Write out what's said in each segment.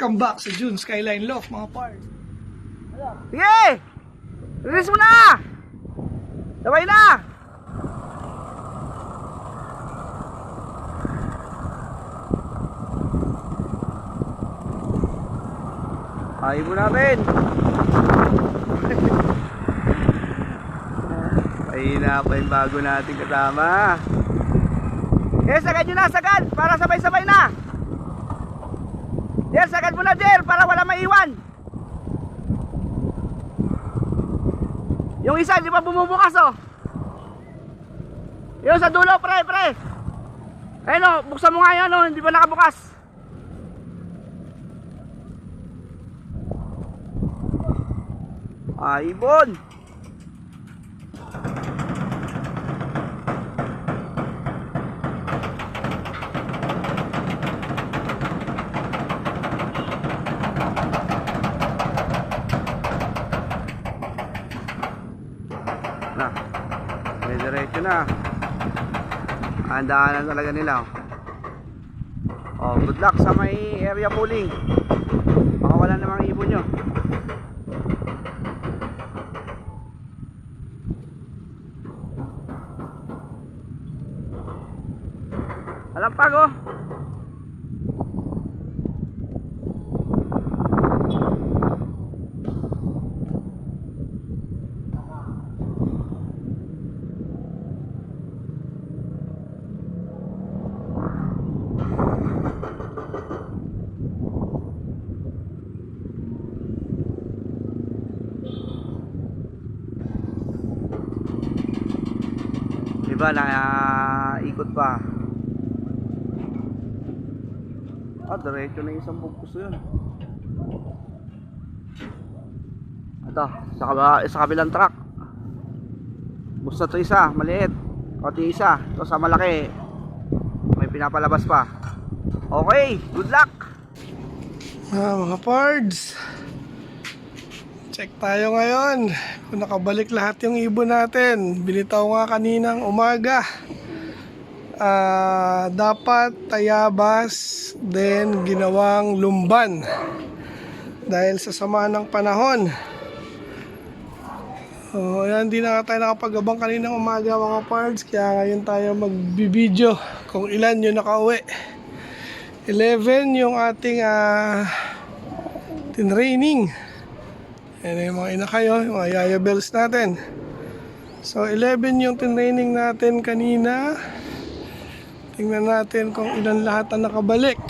Welcome back sa June Skyline Loft mga par. Sige! Release mo na! Sabay na! Ayaw mo natin! Mahina pa yung bago natin kasama. Eh, sagad nyo na, sagad! Para sabay-sabay na! Jer, sagad mo na, Jer, para wala maiwan. Yung isa, di pa bumubukas, oh. Yung sa dulo, pre. Ayun, oh, buksan mo nga yan, oh, hindi pa nakabukas. Ibon. Na, may diretso na. Ang daanan talaga nila. Oh, good luck sa may area pooling. Baka wala namang ibon nyo. Alampag, oh. Diba na ikot pa. Diretso na yung isang bugkos yun. Ito, sa kabilang truck. Basta to isa, maliit. Konti isa. Ito sa malaki, may pinapalabas pa. Okay, good luck. Mga pards, check tayo ngayon kung nakabalik lahat yung ibon natin. Binitaw nga kaninang umaga. Dapat Tayabas, then ginawang Lumban dahil sa sama ng panahon. Yan, hindi na tayo nakapag-abang kaninang umaga mga pards, kaya ngayon tayo magbibideo kung ilan yung nakauwi. 11 yung ating tinraining. Yan yung mga inakayo, yung mga yaya bells natin. So 11 yung tinraining natin kanina. Tingnan natin kung ilan lahat ang nakabalik.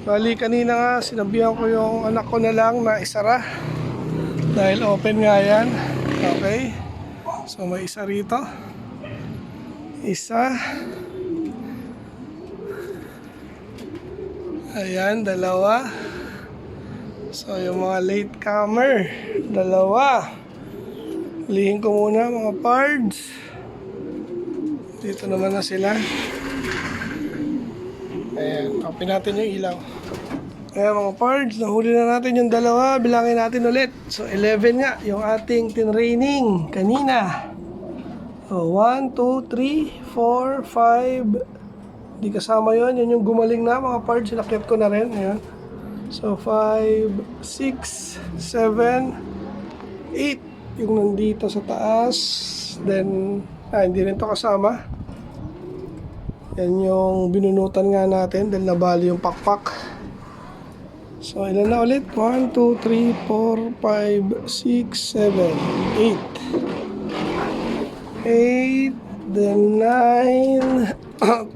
Bali kanina nga sinabihan ko yung anak ko na lang na isara dahil open nga yan. Okay, so may isa rito, isa, ayan, dalawa. So yung mga late comer, dalawa. Lihin ko muna mga pards. Dito naman na sila. Ayan, open natin yung ilaw. Ayan mga pards, nahuli na natin yung dalawa. Bilangin natin ulit. So 11 nga yung ating tinraining kanina. So 1, 2, 3, 4, 5. Di kasama yun. Yun yung gumaling na mga pards. Sinakyat ko na rin. Ayan. So 5, 6, 7, 8 yung nandito sa taas. Then hindi rin to kasama. Yan yung binunutan nga natin dahil nabali yung pakpak. So ilan na ulit? 1, 2, 3, 4, 5, 6, 7, 8. 8, then 9,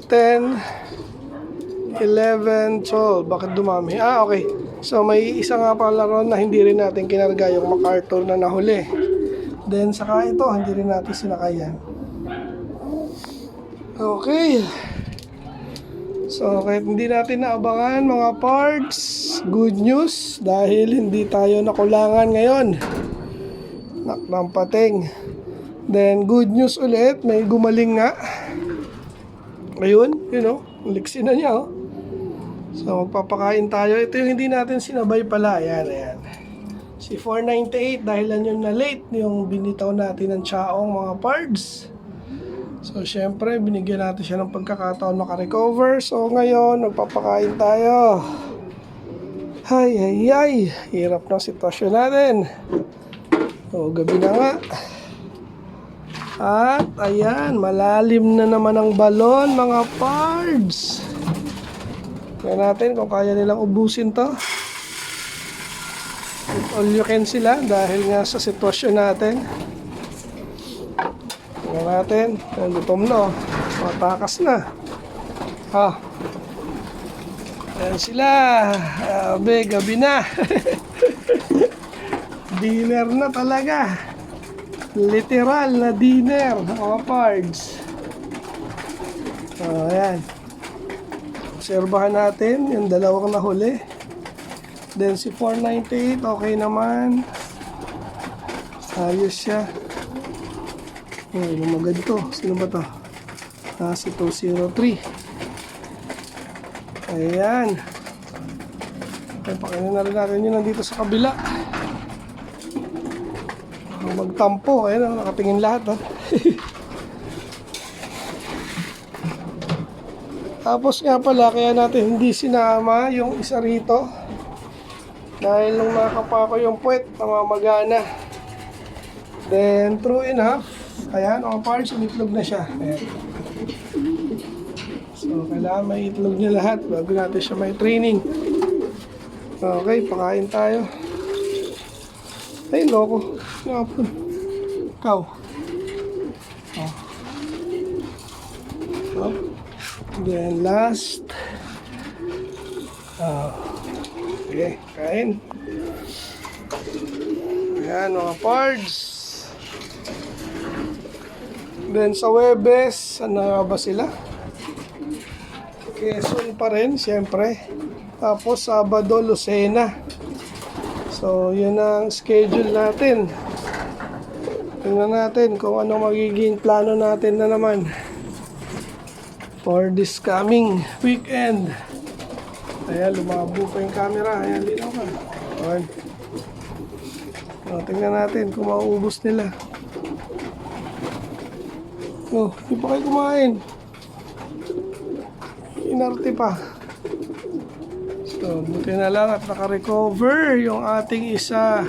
10, 11, 12. Bakit dumami? Okay. So may isa nga pala ron na hindi rin natin kinarga, yung MacArthur na nahuli. Then saka ito, hindi rin natin sinakayan. Okay. So kahit hindi natin naabangan mga parts, good news dahil hindi tayo nakulangan ngayon. Naknampating. Then good news ulit, may gumaling nga. Ayun, you know, liksi na niya, oh. So magpapakain tayo. Ito yung hindi natin sinabay pala. Ayan. Si 498 dahil lang yun na late yung binitaw natin ng Chaong mga parts. So syempre binigyan natin siya ng pagkakataon makarecover. So ngayon magpapakain tayo. Ay, ay, ay. Hirap ng sitwasyon natin. O, gabi na nga. At, ayan, malalim na naman ang balon, mga pards. Tingnan natin kung kaya nilang ubusin to. All you can sila dahil nga sa sitwasyon natin. Tingnan natin. Gutom na, matakas na. Ha. Ayan sila. Gabi na. Dinner na talaga. Literal na dinner, mga pards. Ayan. Obserbahan natin yung dalawang nahuli. Then si 498, okay naman. Ayos siya. Lumagad to. Sino ba to? Si 203. Ayan. Pakainin na rin natin yun nandito sa kabila. Magtampo. Ayan, nakatingin lahat. Tapos nga pala, kaya natin hindi sinama yung isa rito. Dahil nung nakapa ko yung puwet, namamagana. Then, true enough, ayan, mga parts, umitlog na siya. Ayan. So, kailangan may itlog niya lahat bago natin siya may training. Okay, pakain tayo. Ay, loko. Napon. Ikaw. Oh. Then, last. Okay, kain. Ayan, mga pards. Then, sa Webes, ano ba sila? Quezon pa rin, siyempre. Tapos, Sabado, Lucena. So, yun ang schedule natin. Tingnan natin kung ano magiging plano natin na naman for this coming weekend. Ayan, lumabo pa yung camera. Ayan, linaw ka. Ayan. So, tingnan natin kung mauubos nila. Oh, hindi pa kayo kumain. Inarte pa. So, buti na lang at naka-recover yung ating isa.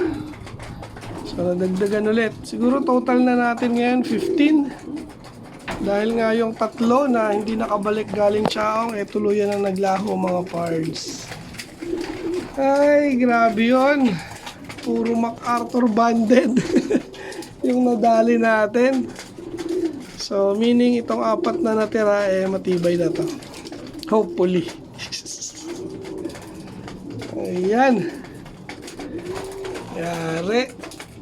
So, nadagdagan ulit. Siguro total na natin ngayon 15. Dahil nga yung tatlo na hindi nakabalik galing Chaong, tuluyan na naglaho, mga pards. Ay, grabe yun. Puro MacArthur banded yung nadali natin. So, meaning itong apat na natira, matibay na to. Hopefully. Ayan. Yari.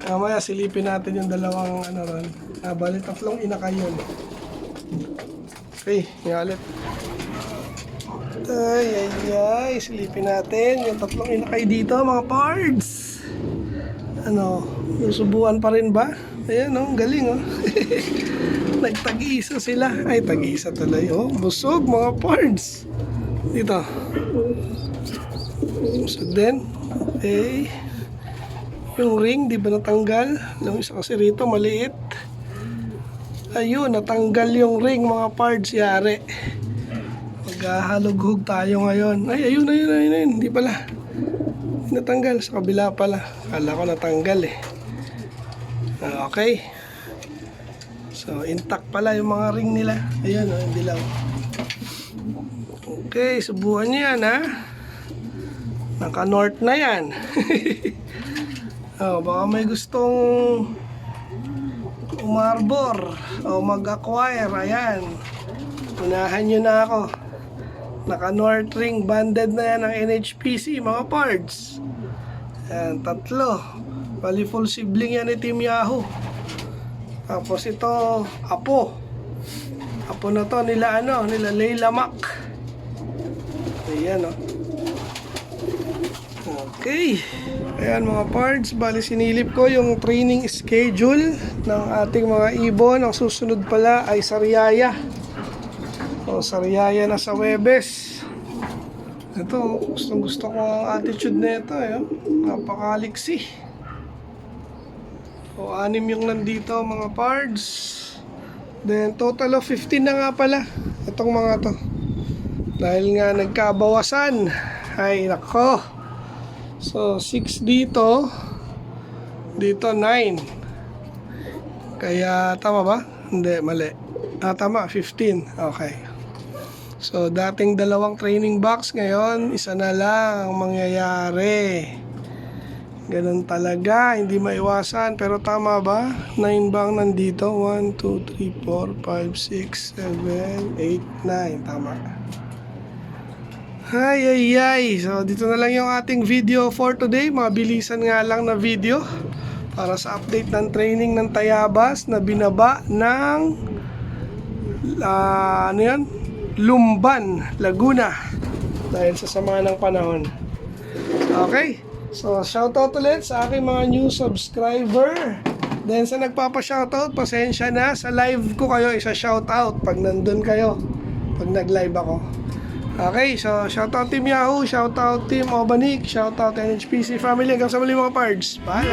Mamaya silipin natin yung dalawang ano ron. Bali, tatlong inakay yun. Okay, ngalit. Ay, ay, ay. Silipin natin yung tatlong inakay dito, mga pards. Ano, susubuan pa rin ba? Ayan, oh, galing, oh. Nagtag-isa sila. Ay, tag-isa tuloy, oh. Busog, mga pards. Dito. So then, okay. Yung ring, di ba natanggal? Yung isa kasi rito, maliit. Ayun, natanggal yung ring, mga pards, yari. Maghahalughog tayo ngayon. Ay, ayun. Hindi pala. Natanggal, sa kabila pala. Kala ko natanggal eh. Okay. So, intact pala yung mga ring nila. Ayun, oh, hindi lang. Okay, subuhan nyo yan, ha? Naka-north na yan. Baka may gustong umarbor o mag-acquire. Ayan. Unahan nyo na ako. Naka-north ring banded na yan ang NHPC, mga pards. Ayan, tatlo. Bali full sibling yan ni Team Yahoo. Tapos ito, Apo. Apo na to nila Leila Mac. Ayan, oh. Okay. Ayan, mga pards, bali sinilip ko yung training schedule ng ating mga ibon. Ang susunod pala ay Sariaya. O, Sariaya na sa Webes. Ito, gustong gusto ko ang attitude na ito. Napakaliksi. O, 6 yung nandito, mga pards. Then, total of 15 na nga pala itong mga to. Dahil nga nagkabawasan. Ay, nako. So, 6 dito. Dito, 9. Kaya, tama ba? Hindi, mali. Tama, 15. Okay. So, dating dalawang training box ngayon, isa na lang ang mangyayari. Ganun talaga, hindi maiwasan. Pero tama ba? 9 ba ang nandito? 1, 2, 3, 4, 5, 6, 7, 8, 9. Tama. Ay. So, dito na lang yung ating video for today. Mabilisan nga lang na video para sa update ng training ng Tayabas na binaba ng ano yan? Lumban, Laguna dahil sa sama ng panahon. Okay. So, shoutout ulit sa aking mga new subscriber. Then sa nagpapa-shoutout, pasensya na. Sa live ko kayo isa-shoutout pag nandun kayo. Pag nag-live ako. Okay, so shoutout Team Yahoo, shoutout Team Obanik, shoutout NHPC family. Hanggang sa muli mga pards. Bye!